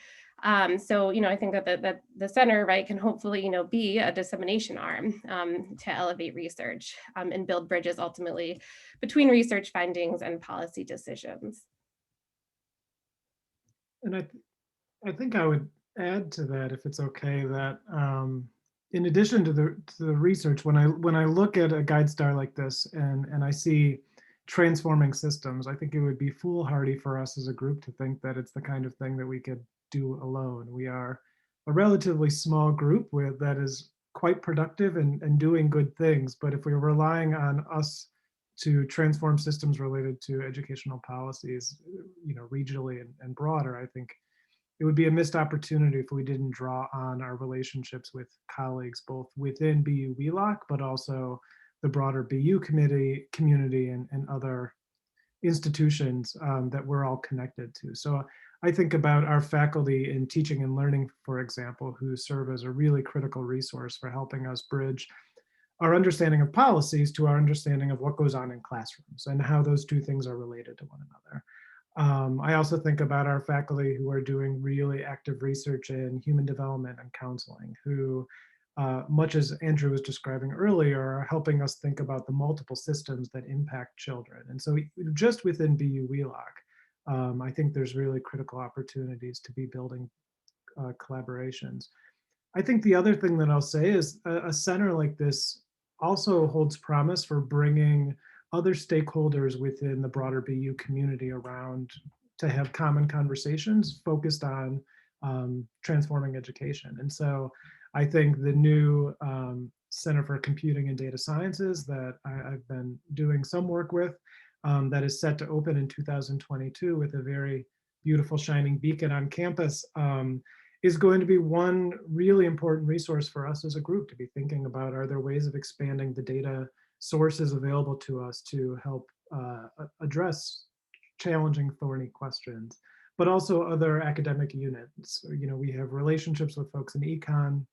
So, I think that the center, right, can hopefully, be a dissemination arm to elevate research and build bridges ultimately between research findings and policy decisions. And I think I would add to that, if it's okay, that in addition to the research, when I look at a GuideStar like this and I see transforming systems, I think it would be foolhardy for us as a group to think that it's the kind of thing that we could do alone. We are a relatively small group that is quite productive and doing good things. But if we're relying on us to transform systems related to educational policies, regionally and broader, I think it would be a missed opportunity if we didn't draw on our relationships with colleagues, both within BU Wheelock, but also the broader BU community and other institutions that we're all connected to. So I think about our faculty in teaching and learning, for example, who serve as a really critical resource for helping us bridge our understanding of policies to our understanding of what goes on in classrooms and how those two things are related to one another. I also think about our faculty who are doing really active research in human development and counseling, who, much as Andrew was describing earlier, are helping us think about the multiple systems that impact children. And so just within BU Wheelock, I think there's really critical opportunities to be building collaborations. I think the other thing that I'll say is a center like this also holds promise for bringing other stakeholders within the broader BU community around to have common conversations focused on transforming education. And so I think the new Center for Computing and Data Sciences that I've been doing some work with, that is set to open in 2022 with a very beautiful shining beacon on campus, is going to be one really important resource for us as a group to be thinking about. Are there ways of expanding the data sources available to us to help address challenging, thorny questions, but also other academic units? We have relationships with folks in econ,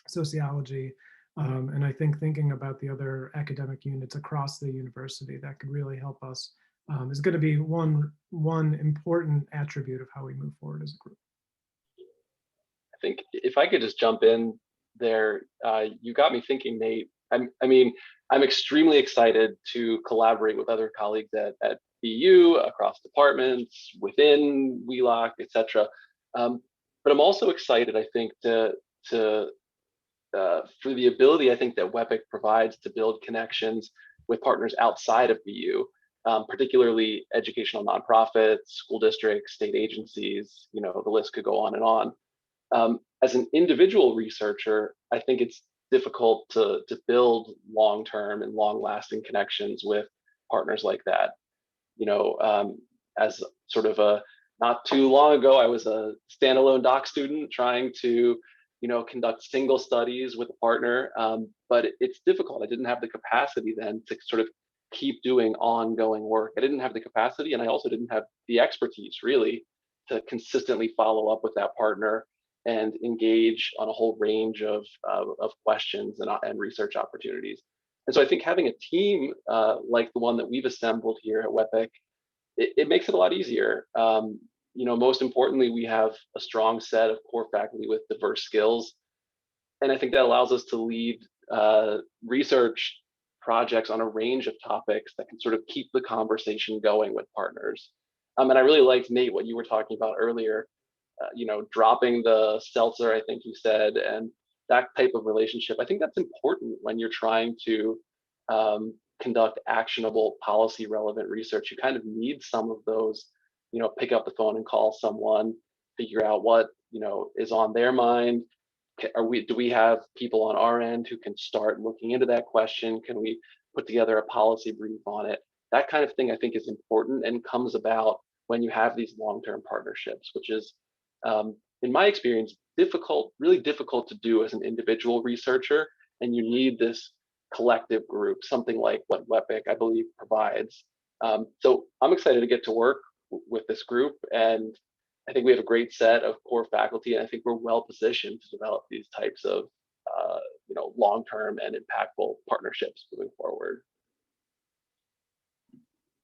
sociology, and I think thinking about the other academic units across the university that could really help us is going to be one important attribute of how we move forward as a group. I think if I could just jump in there, you got me thinking, Nate. I'm extremely excited to collaborate with other colleagues at BU, across departments, within Wheelock, et cetera. But I'm also excited, I think, for the ability, I think, that WEPC provides to build connections with partners outside of BU, particularly educational nonprofits, school districts, state agencies, the list could go on and on. As an individual researcher, I think it's difficult to build long-term and long-lasting connections with partners like that. As sort of not too long ago, I was a standalone doc student trying to, conduct single studies with a partner, but it's difficult. I didn't have the capacity then to sort of keep doing ongoing work. I didn't have the capacity, and I also didn't have the expertise really to consistently follow up with that partner and engage on a whole range of questions and research opportunities. And so I think having a team like the one that we've assembled here at WEPC, it makes it a lot easier. Most importantly, we have a strong set of core faculty with diverse skills. And I think that allows us to lead research projects on a range of topics that can sort of keep the conversation going with partners. And I really liked, Nate, what you were talking about earlier, dropping the seltzer, I think you said, and that type of relationship. I think that's important when you're trying to conduct actionable policy relevant research. You kind of need some of those, pick up the phone and call someone, figure out what, is on their mind. Do we have people on our end who can start looking into that question? Can we put together a policy brief on it? That kind of thing I think is important and comes about when you have these long-term partnerships, which is, in my experience, really difficult to do as an individual researcher. And you need this collective group, something like what WEPC, I believe, provides. So I'm excited to get to work with this group, and I think we have a great set of core faculty, and I think we're well positioned to develop these types of long-term and impactful partnerships moving forward.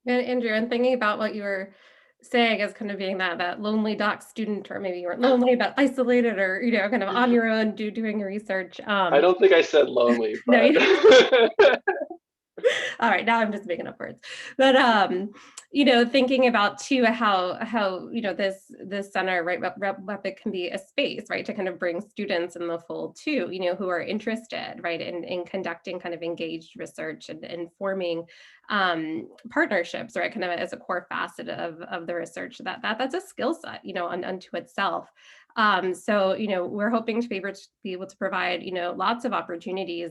And Andrew, and thinking about what you were saying as kind of being that lonely doc student, or maybe you weren't lonely but isolated, or kind of on your own doing your research. I don't think I said lonely, but no, you didn't. All right, now I'm just making up words. But thinking about too how this center, right, WEPC can be a space, right, to kind of bring students in the fold too, who are interested, right, in conducting kind of engaged research and forming partnersperships, right, kind of as a core facet of the research. That's a skill set, unto itself. So, we're hoping to be able to provide, lots of opportunities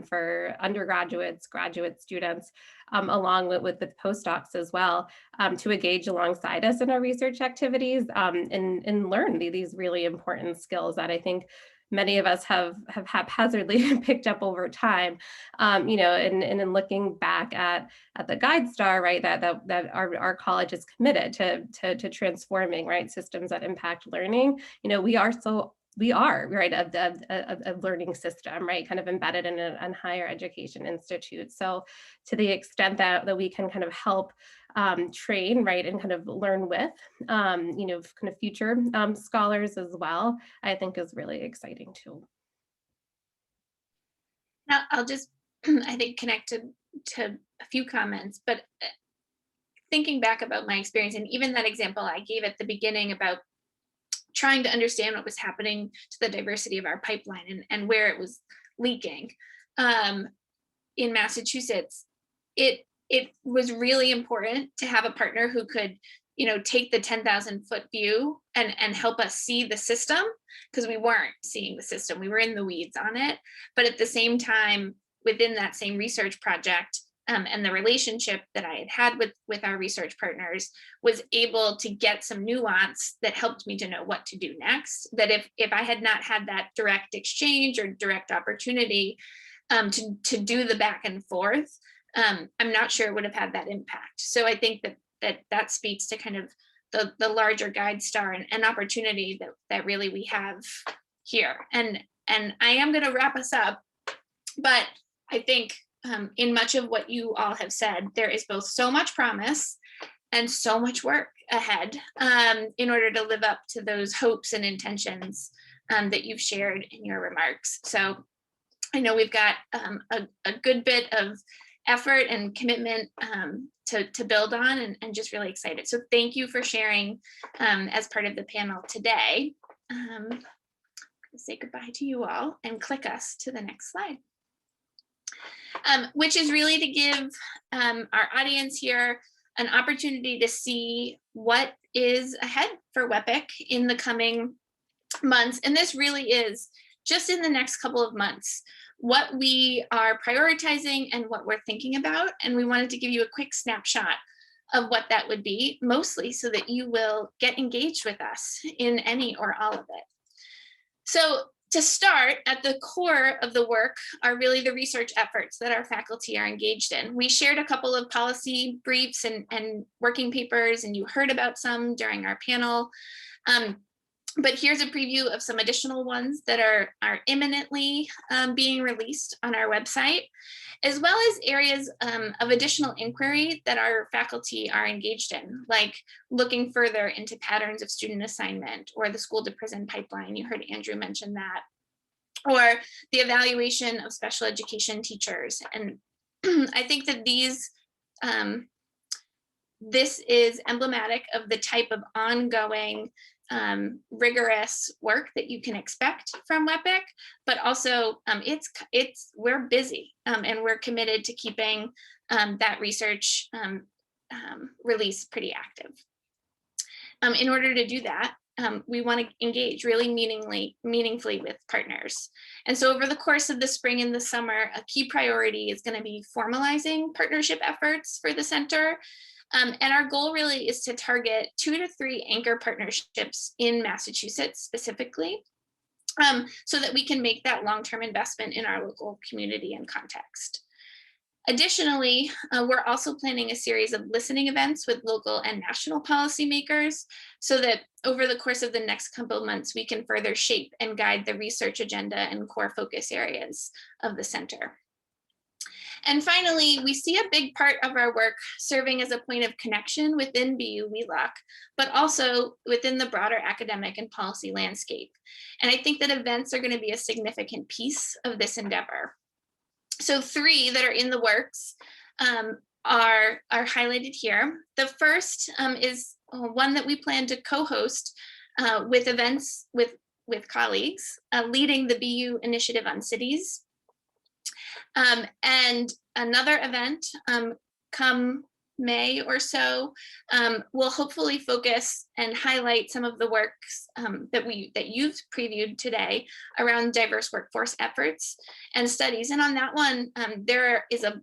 for undergraduates, graduate students, along with postdocs as well, to engage alongside us in our research activities and learn these really important skills that I think many of us have haphazardly picked up over time, and in looking back at the Guide Star, right, that our college is committed to transforming, right, systems that impact learning. We are right a learning system, right, kind of embedded in a higher education institute. So to the extent that we can kind of help train, right, and kind of learn with, kind of future scholars as well, I think is really exciting too. Now, I'll just, I think, connect to a few comments, but thinking back about my experience, and even that example I gave at the beginning about trying to understand what was happening to the diversity of our pipeline and where it was leaking in Massachusetts, it was really important to have a partner who could, take the 10,000-foot view and help us see the system, because we weren't seeing the system. We were in the weeds on it. But at the same time, within that same research project, and the relationship that I had with our research partners, was able to get some nuance that helped me to know what to do next. That if I had not had that direct exchange or direct opportunity to do the back and forth, I'm not sure it would have had that impact. So I think that speaks to kind of the larger Guide Star and opportunity that really we have here. And I am going to wrap us up, but I think in much of what you all have said, there is both so much promise and so much work ahead in order to live up to those hopes and intentions that you've shared in your remarks. So I know we've got a good bit of effort and commitment to build on, and just really excited. So thank you for sharing as part of the panel today. I'm going to say goodbye to you all and click us to the next slide. Which is really to give our audience here an opportunity to see what is ahead for WEPC in the coming months. And this really is just in the next couple of months, what we are prioritizing and what we're thinking about. And we wanted to give you a quick snapshot of what that would be, mostly so that you will get engaged with us in any or all of it. So to start, at the core of the work are really the research efforts that our faculty are engaged in. We shared a couple of policy briefs and working papers, and you heard about some during our panel. But here's a preview of some additional ones that are imminently being released on our website, as well as areas of additional inquiry that our faculty are engaged in, like looking further into patterns of student assignment or the school to prison pipeline. You heard Andrew mention that, or the evaluation of special education teachers and I think that this is emblematic of the type of ongoing rigorous work that you can expect from WEPC, but also we're busy and we're committed to keeping that research release pretty active. In order to do that, we want to engage really meaningfully with partners. And so over the course of the spring and the summer, a key priority is going to be formalizing partnership efforts for the center. And our goal really is to target 2 to 3 anchor partnerships in Massachusetts specifically, so that we can make that long-term investment in our local community and context. Additionally, we're also planning a series of listening events with local and national policymakers so that over the course of the next couple of months, we can further shape and guide the research agenda and core focus areas of the center. And finally, we see a big part of our work serving as a point of connection within BU Wheelock, but also within the broader academic and policy landscape. And I think that events are going to be a significant piece of this endeavor. So 3 that are in the works are highlighted here. The first is one that we plan to co-host with events with colleagues, leading the BU Initiative on Cities. And another event come May or so will hopefully focus and highlight some of the works that you've previewed today around diverse workforce efforts and studies. And on that one, there is a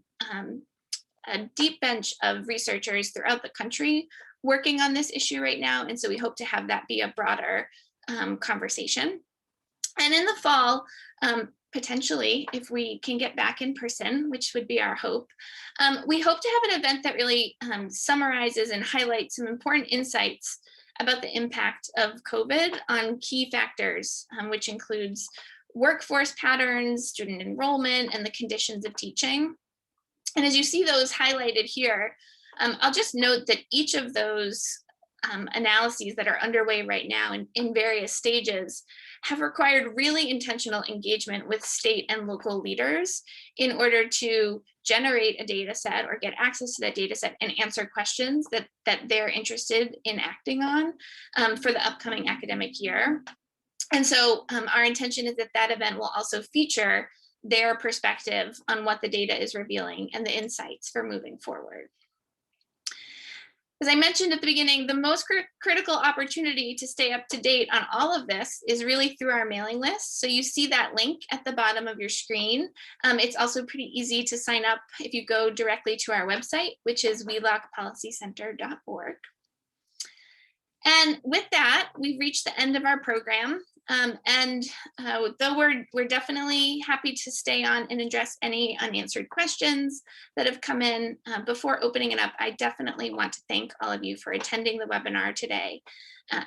deep bench of researchers throughout the country working on this issue right now. And so we hope to have that be a broader conversation. And in the fall, potentially, if we can get back in person, which would be our hope, we hope to have an event that really summarizes and highlights some important insights about the impact of COVID on key factors, which includes workforce patterns, student enrollment, and the conditions of teaching. And as you see those highlighted here, I'll just note that each of those analyses that are underway right now in various stages have required really intentional engagement with state and local leaders in order to generate a data set or get access to that data set and answer questions that they're interested in acting on for the upcoming academic year. And so our intention is that that event will also feature their perspective on what the data is revealing and the insights for moving forward. As I mentioned at the beginning, the most critical opportunity to stay up to date on all of this is really through our mailing list. So you see that link at the bottom of your screen. It's also pretty easy to sign up if you go directly to our website, which is wheelockpolicycenter.org. And with that, we've reached the end of our program. Though we're definitely happy to stay on and address any unanswered questions that have come in before opening it up, I definitely want to thank all of you for attending the webinar today,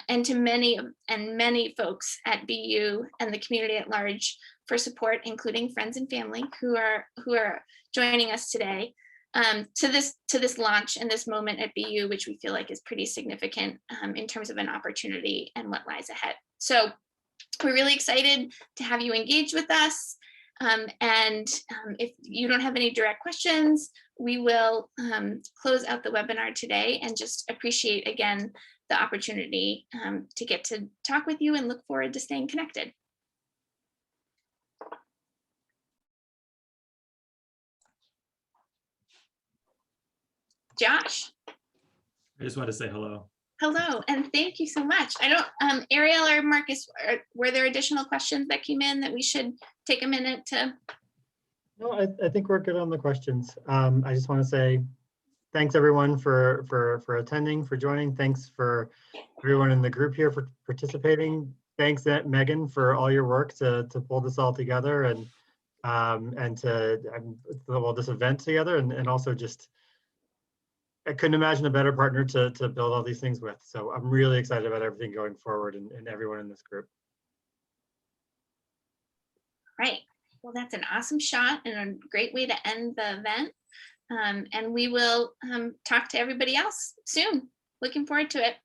and to many folks at BU and the community at large for support, including friends and family who are joining us today to this launch and this moment at BU, which we feel like is pretty significant in terms of an opportunity and what lies ahead. So we're really excited to have you engage with us. If you don't have any direct questions, we will close out the webinar today and just appreciate again the opportunity to get to talk with you and look forward to staying connected. Josh. I just want to say hello. Hello, and thank you so much. I don't, Ariel or Marcus, were there additional questions that came in that we should take a minute to? No, I think we're good on the questions. I just want to say thanks everyone for attending, for joining. Thanks for everyone in the group here for participating. Thanks, Megan, for all your work to pull this all together and this event together, and also just, I couldn't imagine a better partner to build all these things with. So I'm really excited about everything going forward and everyone in this group. Right. Well, that's an awesome shot and a great way to end the event. And we will talk to everybody else soon. Looking forward to it.